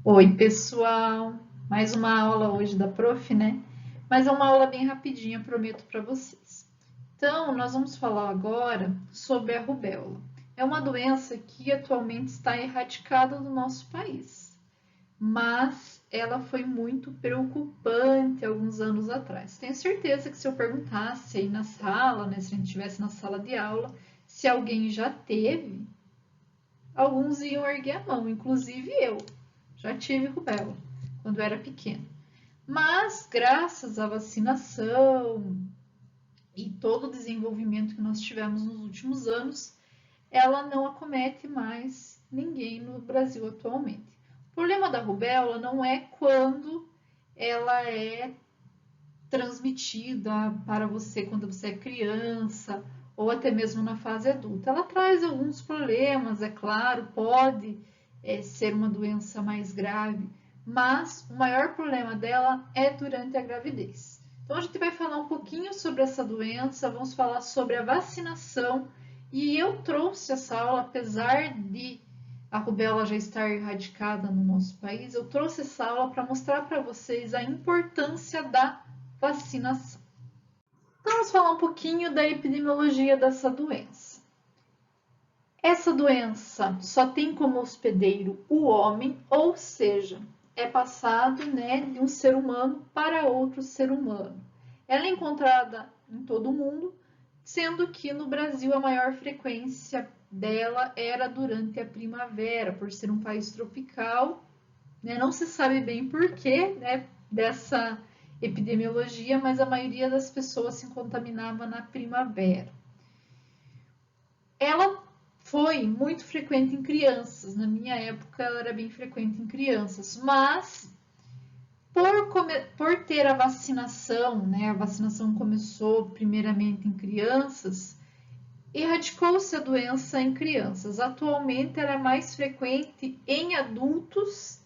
Oi, pessoal! Mais uma aula hoje da Prof, né? Mas é uma aula bem rapidinha, prometo para vocês. Então, nós vamos falar agora sobre a rubéola. É uma doença que atualmente está erradicada do nosso país, mas ela foi muito preocupante alguns anos atrás. Tenho certeza que se eu perguntasse aí na sala, né, se a gente estivesse na sala de aula, se alguém já teve, alguns iam erguer a mão, inclusive eu. Já tive rubéola quando era pequena. Mas, graças à vacinação e todo o desenvolvimento que nós tivemos nos últimos anos, ela não acomete mais ninguém no Brasil atualmente. O problema da rubéola não é quando ela é transmitida para você quando você é criança ou até mesmo na fase adulta. Ela traz alguns problemas, é claro, pode ser uma doença mais grave, mas o maior problema dela é durante a gravidez. Então a gente vai falar um pouquinho sobre essa doença, vamos falar sobre a vacinação e eu trouxe essa aula, apesar de a rubéola já estar erradicada no nosso país, eu trouxe essa aula para mostrar para vocês a importância da vacinação. Então, vamos falar um pouquinho da epidemiologia dessa doença. Essa doença só tem como hospedeiro o homem, ou seja, é passado, né, de um ser humano para outro ser humano. Ela é encontrada em todo o mundo, sendo que no Brasil a maior frequência dela era durante a primavera, por ser um país tropical, né? Não se sabe bem porquê, né, dessa epidemiologia, mas a maioria das pessoas se contaminava na primavera. Ela foi muito frequente em crianças, na minha época ela era bem frequente em crianças, mas por ter a vacinação, né, a vacinação começou primeiramente em crianças, erradicou-se a doença em crianças. Atualmente ela é mais frequente em adultos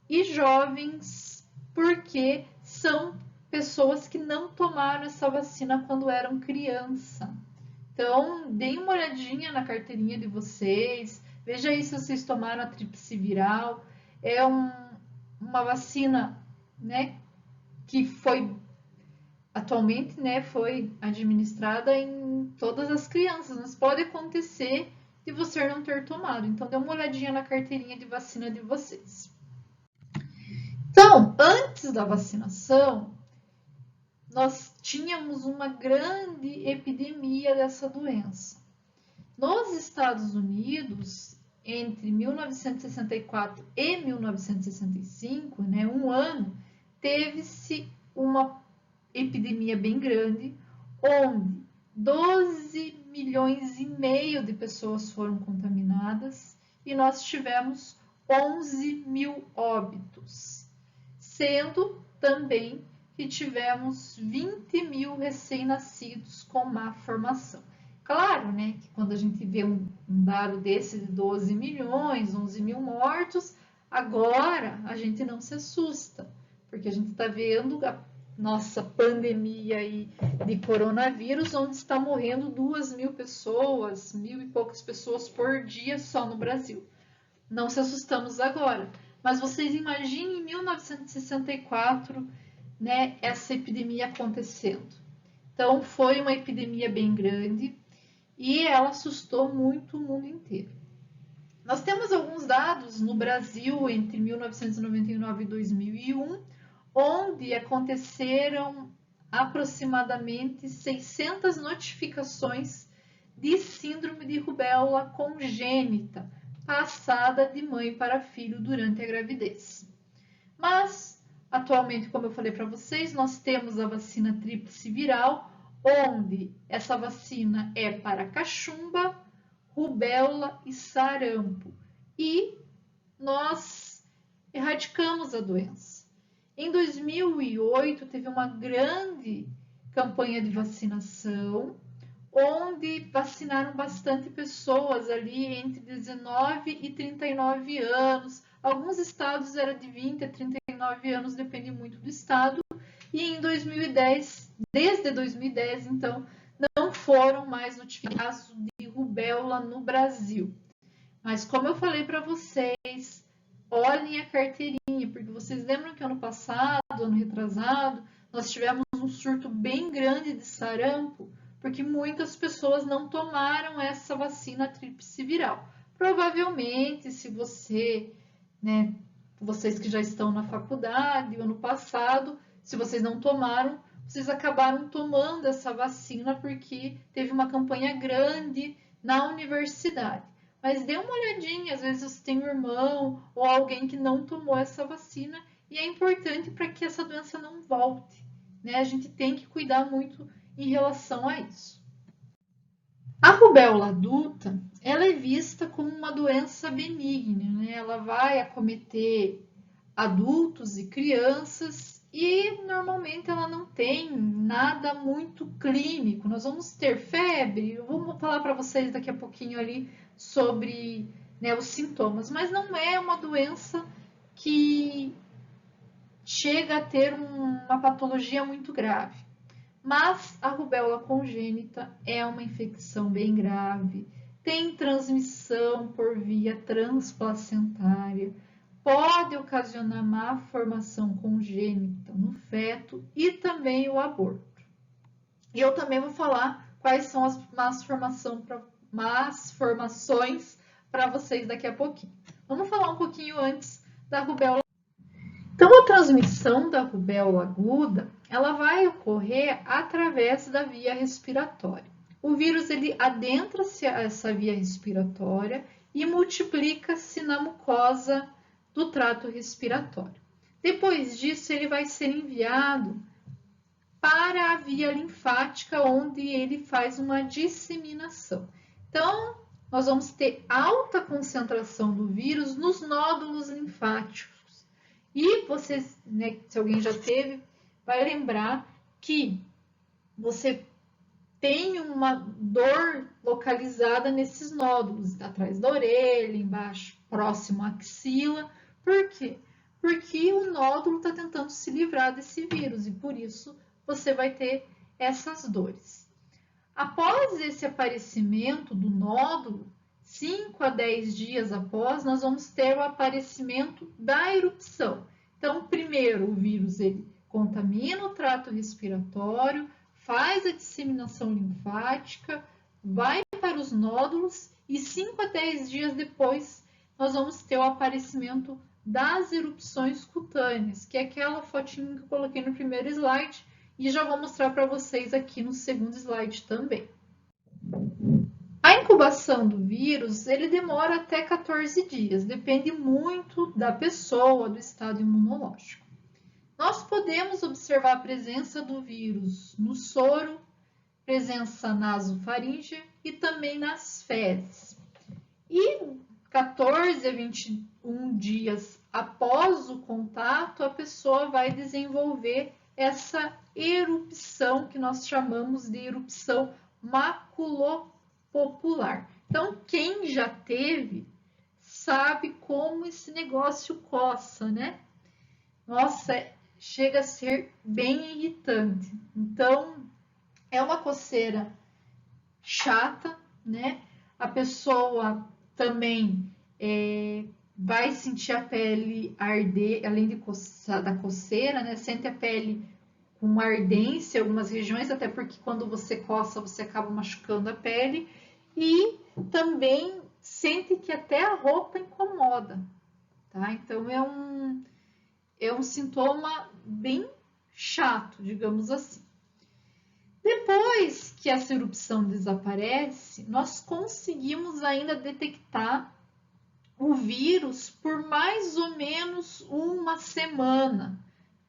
e jovens, porque são pessoas que não tomaram essa vacina quando eram criança. Então, deem uma olhadinha na carteirinha de vocês, veja aí se vocês tomaram a tríplice viral. É uma vacina, né, que foi atualmente, né, foi administrada em todas as crianças, mas pode acontecer de você não ter tomado. Então, dê uma olhadinha na carteirinha de vacina de vocês. Então, antes da vacinação, nós tínhamos uma grande epidemia dessa doença. Nos Estados Unidos, entre 1964 e 1965, né, um ano, teve-se uma epidemia bem grande, onde 12 milhões e meio de pessoas foram contaminadas e nós tivemos 11 mil óbitos, sendo também que tivemos 20 mil recém-nascidos com má formação. Claro, né, que quando a gente vê um dado desse de 12 milhões, 11 mil mortos, agora a gente não se assusta, porque a gente está vendo a nossa pandemia aí de coronavírus, onde está morrendo 2 mil pessoas, mil e poucas pessoas por dia só no Brasil. Não se assustamos agora. Mas vocês imaginem em 1964, né, essa epidemia acontecendo. Então, foi uma epidemia bem grande e ela assustou muito o mundo inteiro. Nós temos alguns dados no Brasil entre 1999 e 2001, onde aconteceram aproximadamente 600 notificações de síndrome de rubéola congênita, passada de mãe para filho durante a gravidez. Mas, atualmente, como eu falei para vocês, nós temos a vacina tríplice viral, onde essa vacina é para cachumba, rubéola e sarampo. E nós erradicamos a doença. Em 2008, teve uma grande campanha de vacinação, onde vacinaram bastante pessoas ali entre 19 e 39 anos. Alguns estados era de 20 a 39 anos, depende muito do estado. E em 2010, desde 2010, então, não foram mais notificados de rubéola no Brasil. Mas como eu falei para vocês, olhem a carteirinha, porque vocês lembram que ano passado, ano retrasado, nós tivemos um surto bem grande de sarampo, porque muitas pessoas não tomaram essa vacina tríplice viral. Provavelmente, se você, né, vocês que já estão na faculdade, ano passado, se vocês não tomaram, vocês acabaram tomando essa vacina porque teve uma campanha grande na universidade. Mas dê uma olhadinha, às vezes você tem um irmão ou alguém que não tomou essa vacina e é importante para que essa doença não volte, né? A gente tem que cuidar muito em relação a isso. A rubéola adulta, ela é vista como uma doença benigna, né? Ela vai acometer adultos e crianças e normalmente ela não tem nada muito clínico. Nós vamos ter febre, eu vou falar para vocês daqui a pouquinho ali sobre, né, os sintomas, mas não é uma doença que chega a ter uma patologia muito grave. Mas a rubéola congênita é uma infecção bem grave, tem transmissão por via transplacentária, pode ocasionar má formação congênita no feto e também o aborto. E eu também vou falar quais são as más formações para vocês daqui a pouquinho. Vamos falar um pouquinho antes da rubéola. Então, a transmissão da rubéola aguda, ela vai ocorrer através da via respiratória. O vírus ele adentra-se a essa via respiratória e multiplica-se na mucosa do trato respiratório. Depois disso, ele vai ser enviado para a via linfática, onde ele faz uma disseminação. Então, nós vamos ter alta concentração do vírus nos nódulos linfáticos. E vocês, né, se alguém já teve, vai lembrar que você tem uma dor localizada nesses nódulos, atrás da orelha, embaixo, próximo à axila. Por quê? Porque o nódulo está tentando se livrar desse vírus e por isso você vai ter essas dores. Após esse aparecimento do nódulo, 5 a 10 dias após, nós vamos ter o aparecimento da erupção. Então, primeiro, o vírus ele contamina o trato respiratório, faz a disseminação linfática, vai para os nódulos e 5 a 10 dias depois, nós vamos ter o aparecimento das erupções cutâneas, que é aquela fotinho que eu coloquei no primeiro slide e já vou mostrar para vocês aqui no segundo slide também. A incubação do vírus, ele demora até 14 dias, depende muito da pessoa, do estado imunológico. Nós podemos observar a presença do vírus no soro, presença nasofaríngea e também nas fezes. E 14 a 21 dias após o contato, a pessoa vai desenvolver essa erupção que nós chamamos de erupção maculopopular. Então, quem já teve sabe como esse negócio coça, né? Nossa, chega a ser bem irritante. Então, é uma coceira chata, né? A pessoa também vai sentir a pele arder, além da coceira, né? Sente a pele com ardência em algumas regiões, até porque quando você coça, você acaba machucando a pele. E também sente que até a roupa incomoda, tá? Então, é um sintoma bem chato, digamos assim. Depois que essa erupção desaparece, nós conseguimos ainda detectar o vírus por mais ou menos uma semana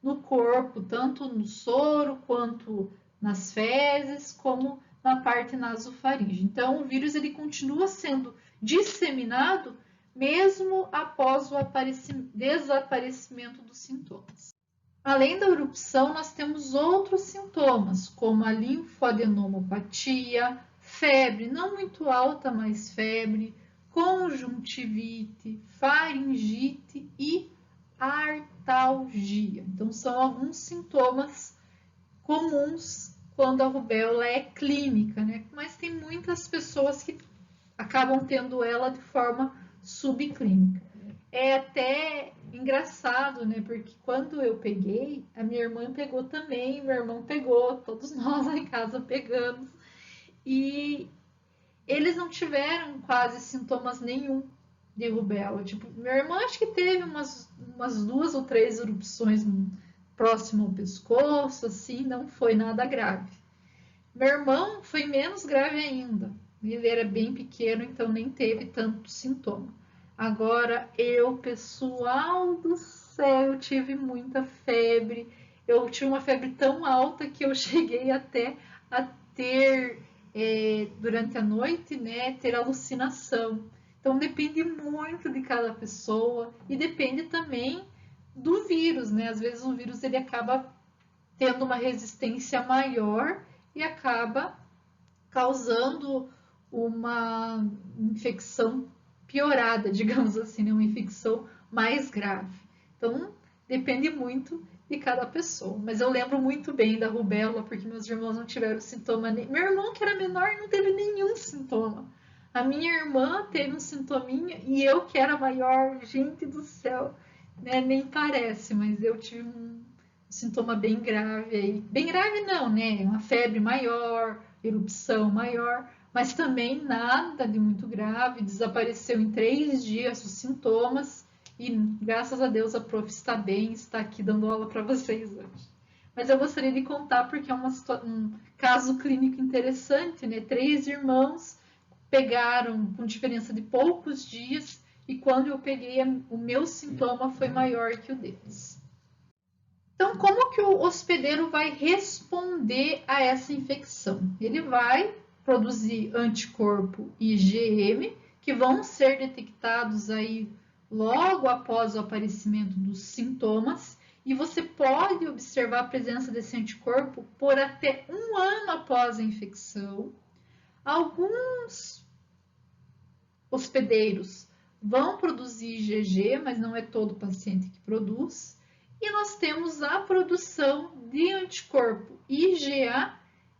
no corpo, tanto no soro quanto nas fezes, como na parte nasofaríngea. Então, o vírus ele continua sendo disseminado mesmo após o desaparecimento dos sintomas. Além da erupção, nós temos outros sintomas, como a linfadenopatia, febre não muito alta, mas febre, conjuntivite, faringite e artalgia. Então, são alguns sintomas comuns quando a rubéola é clínica, né? Mas tem muitas pessoas que acabam tendo ela de forma subclínica. é até engraçado, né? Porque quando eu peguei, a minha irmã pegou também, meu irmão pegou, todos nós lá em casa pegamos. E eles não tiveram quase sintomas nenhum de rubéola. Tipo, minha irmã acho que teve umas 2 ou 3 erupções próximo ao pescoço, assim, não foi nada grave. Meu irmão foi menos grave ainda. Ele era bem pequeno, então nem teve tanto sintoma. Agora, pessoal do céu, eu tive muita febre. Eu tive uma febre tão alta que eu cheguei até a ter, durante a noite, né, ter alucinação. Então, depende muito de cada pessoa e depende também do vírus, né? Às vezes o vírus ele acaba tendo uma resistência maior e acaba causando uma infecção piorada, digamos assim, né? Uma infecção mais grave. Então, depende muito de cada pessoa. Mas eu lembro muito bem da rubéola, porque meus irmãos não tiveram sintoma. Meu irmão, que era menor, não teve nenhum sintoma. A minha irmã teve um sintominha e eu, que era maior, gente do céu, né? Nem parece, mas eu tive um sintoma bem grave aí. Bem grave não, né? Uma febre maior, erupção maior, mas também nada de muito grave. Desapareceu em 3 dias os sintomas e graças a Deus a prof está bem, está aqui dando aula para vocês hoje. Mas eu gostaria de contar porque é um caso clínico interessante, né? 3 irmãos pegaram com diferença de poucos dias e quando eu peguei, o meu sintoma foi maior que o deles. Então, como que o hospedeiro vai responder a essa infecção? Ele vai produzir anticorpo IgM, que vão ser detectados aí logo após o aparecimento dos sintomas, e você pode observar a presença desse anticorpo por até 1 ano após a infecção. Alguns hospedeiros vão produzir IgG, mas não é todo paciente que produz. E nós temos a produção de anticorpo IgA,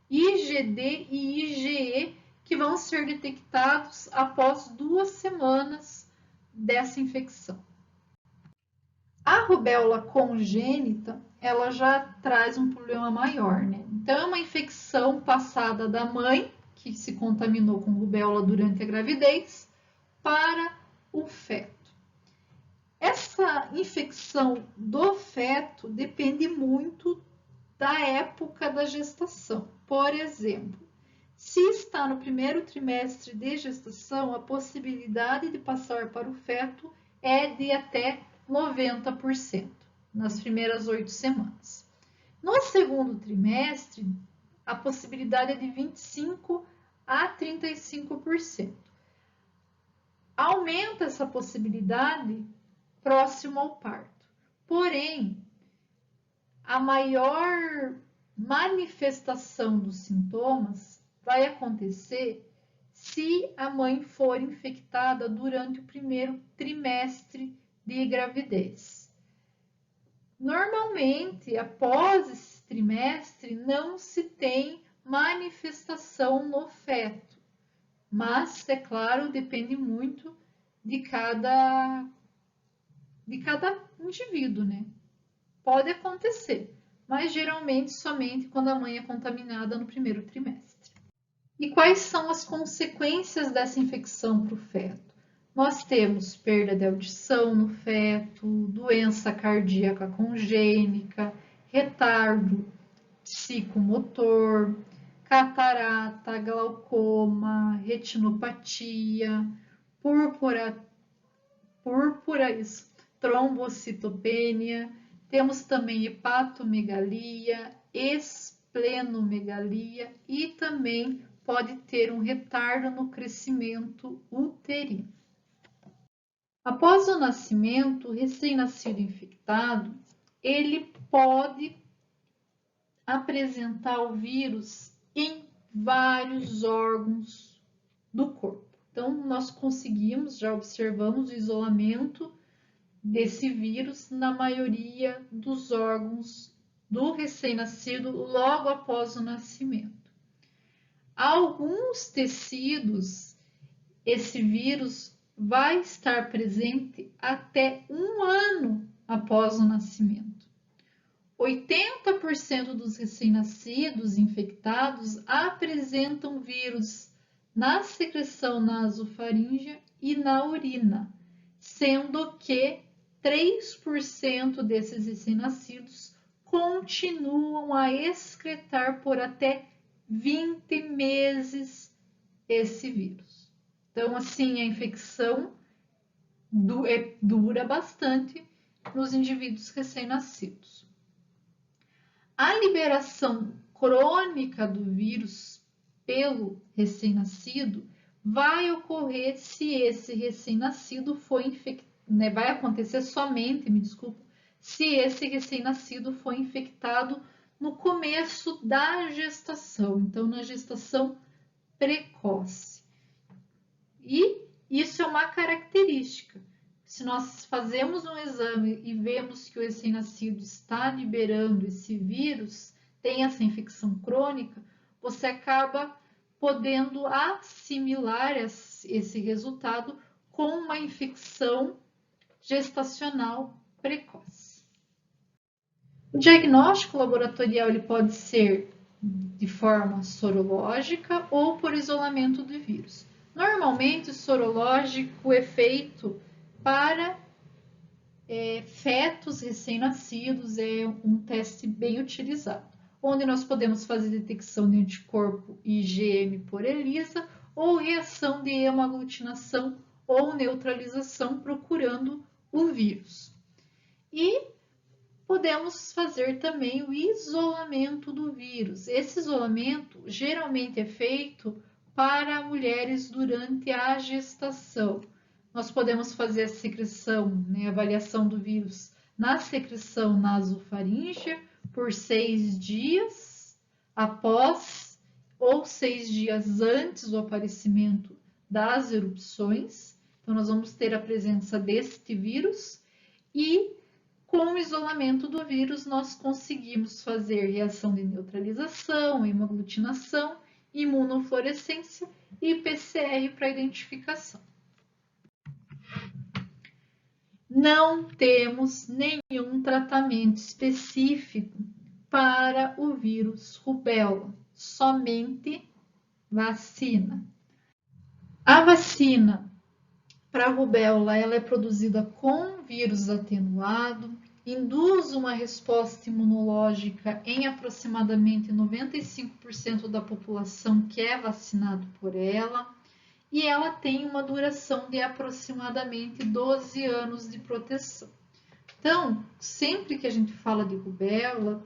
IgD e IgE, que vão ser detectados após 2 semanas dessa infecção. A rubéola congênita, ela já traz um problema maior, né? Então, é uma infecção passada da mãe, que se contaminou com rubéola durante a gravidez, para o feto. Essa infecção do feto depende muito da época da gestação. Por exemplo, se está no primeiro trimestre de gestação, a possibilidade de passar para o feto é de até 90% nas primeiras 8 semanas. No segundo trimestre, a possibilidade é de 25% a 35%. Aumenta essa possibilidade próximo ao parto. Porém, a maior manifestação dos sintomas vai acontecer se a mãe for infectada durante o primeiro trimestre de gravidez. Normalmente, após esse trimestre, não se tem manifestação no feto, mas, é claro, depende muito de cada indivíduo, né? Pode acontecer, mas geralmente somente quando a mãe é contaminada no primeiro trimestre. E quais são as consequências dessa infecção para o feto? Nós temos perda de audição no feto, doença cardíaca congênita, retardo psicomotor, catarata, glaucoma, retinopatia, trombocitopenia, temos também hepatomegalia, esplenomegalia e também pode ter um retardo no crescimento uterino. Após o nascimento, o recém-nascido infectado, ele pode apresentar o vírus em vários órgãos do corpo. Então, nós já observamos o isolamento desse vírus na maioria dos órgãos do recém-nascido logo após o nascimento. Alguns tecidos, esse vírus vai estar presente até 1 ano após o nascimento. 80% dos recém-nascidos infectados apresentam vírus na secreção nasofaríngea e na urina, sendo que 3% desses recém-nascidos continuam a excretar por até 20 meses esse vírus. Então, assim, a infecção dura bastante nos indivíduos recém-nascidos. A liberação crônica do vírus pelo recém-nascido vai ocorrer se esse recém-nascido foi infectado, né, vai acontecer somente, se esse recém-nascido foi infectado no começo da gestação, então na gestação precoce. E isso é uma característica. Se nós fazemos um exame e vemos que o recém-nascido está liberando esse vírus, tem essa infecção crônica, você acaba podendo assimilar esse resultado com uma infecção gestacional precoce. O diagnóstico laboratorial ele pode ser de forma sorológica ou por isolamento do vírus. Normalmente, o sorológico é feito para fetos recém-nascidos, é um teste bem utilizado, onde nós podemos fazer detecção de anticorpo IgM por ELISA ou reação de hemaglutinação ou neutralização procurando o vírus. E podemos fazer também o isolamento do vírus. Esse isolamento geralmente é feito para mulheres durante a gestação. Nós podemos fazer a secreção, né, a avaliação do vírus na secreção nasofaríngea por 6 dias após ou 6 dias antes do aparecimento das erupções. Então, nós vamos ter a presença deste vírus e com o isolamento do vírus nós conseguimos fazer reação de neutralização, hemaglutinação, imunofluorescência e PCR para identificação. Não temos nenhum tratamento específico para o vírus rubéola, somente vacina. A vacina para a rubéola ela é produzida com vírus atenuado, induz uma resposta imunológica em aproximadamente 95% da população que é vacinado por ela, e ela tem uma duração de aproximadamente 12 anos de proteção. Então, sempre que a gente fala de rubéola,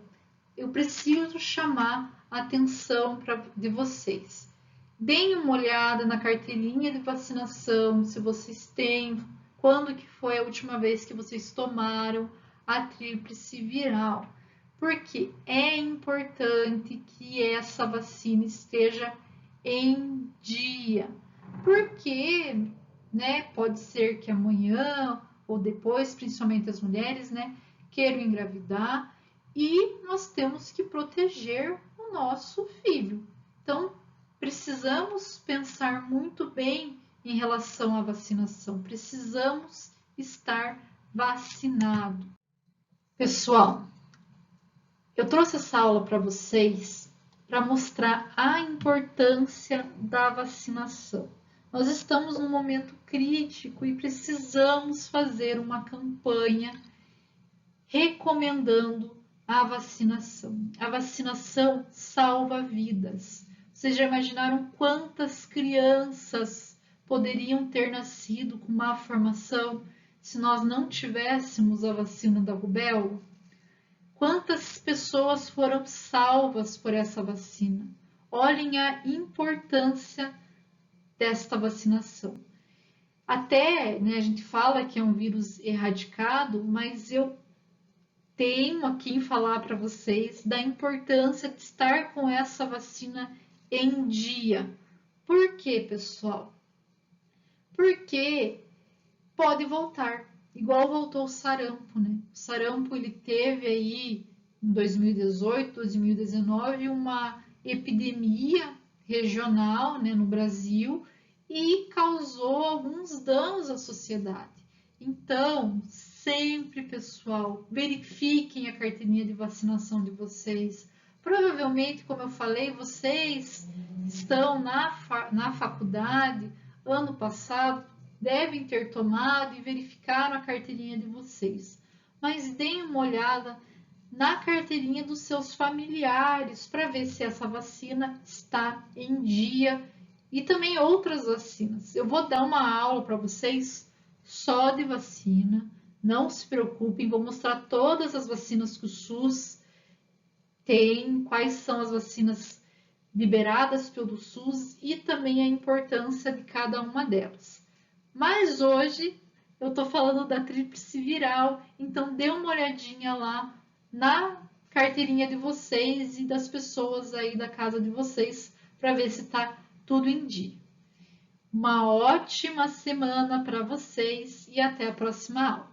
eu preciso chamar a atenção de vocês. Deem uma olhada na carteirinha de vacinação, se vocês têm, quando que foi a última vez que vocês tomaram a tríplice viral, porque é importante que essa vacina esteja em dia. Porque, né, pode ser que amanhã ou depois, principalmente as mulheres, né, queiram engravidar e nós temos que proteger o nosso filho. Então, precisamos pensar muito bem em relação à vacinação. Precisamos estar vacinado. Pessoal, eu trouxe essa aula para vocês para mostrar a importância da vacinação. Nós estamos num momento crítico e precisamos fazer uma campanha recomendando a vacinação. A vacinação salva vidas. Vocês já imaginaram quantas crianças poderiam ter nascido com má formação se nós não tivéssemos a vacina da rubéola? Quantas pessoas foram salvas por essa vacina? Olhem a importância desta vacinação. Até, né, a gente fala que é um vírus erradicado, mas eu tenho aqui em falar para vocês da importância de estar com essa vacina em dia. Por quê, pessoal? Porque pode voltar, igual voltou o sarampo, né? O sarampo ele teve aí em 2018, 2019 uma epidemia regional, né, no Brasil, e causou alguns danos à sociedade. Então, sempre, pessoal, verifiquem a carteirinha de vacinação de vocês. Provavelmente, como eu falei, vocês estão na faculdade, ano passado, devem ter tomado e verificado a carteirinha de vocês. Mas deem uma olhada na carteirinha dos seus familiares para ver se essa vacina está em dia e também outras vacinas. Eu vou dar uma aula para vocês só de vacina, não se preocupem, vou mostrar todas as vacinas que o SUS tem, quais são as vacinas liberadas pelo SUS e também a importância de cada uma delas. Mas hoje eu estou falando da tríplice viral, então dê uma olhadinha lá na carteirinha de vocês e das pessoas aí da casa de vocês para ver se está tudo em dia. Uma ótima semana para vocês e até a próxima aula.